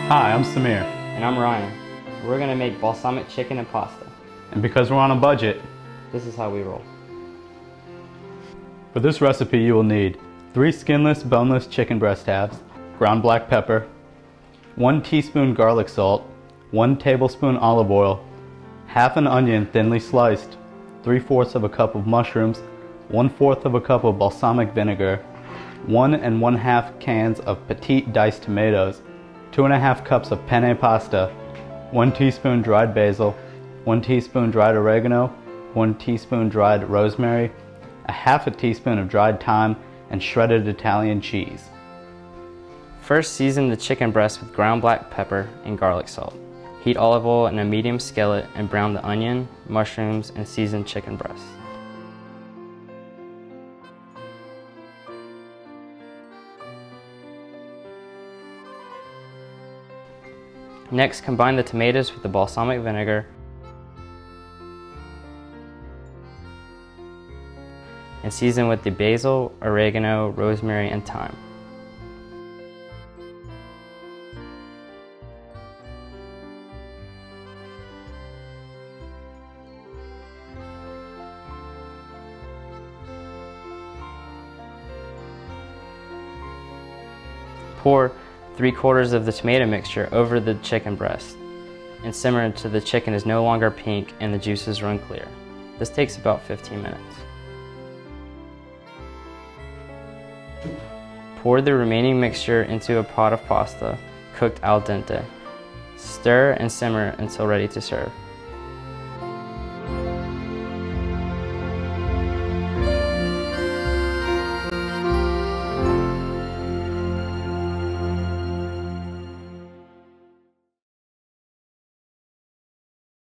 Hi, I'm Samir. And I'm Ryan. We're gonna make balsamic chicken and pasta. And because we're on a budget, this is how we roll. For this recipe you will need 3 skinless, boneless chicken breast halves, ground black pepper, 1 teaspoon garlic salt, 1 tablespoon olive oil, half an onion thinly sliced, 3/4 of a cup of mushrooms, 1/4 of a cup of balsamic vinegar, 1 1/2 cans of petite diced tomatoes, 2½ cups of penne pasta, 1 teaspoon dried basil, 1 teaspoon dried oregano, 1 teaspoon dried rosemary, a half a teaspoon of dried thyme, and shredded Italian cheese. First, season the chicken breast with ground black pepper and garlic salt. Heat olive oil in a medium skillet and brown the onion, mushrooms, and seasoned chicken breast. Next, combine the tomatoes with the balsamic vinegar and season with the basil, oregano, rosemary, and thyme. Pour 3/4 of the tomato mixture over the chicken breast and simmer until the chicken is no longer pink and the juices run clear. This takes about 15 minutes. Pour the remaining mixture into a pot of pasta cooked al dente. Stir and simmer until ready to serve.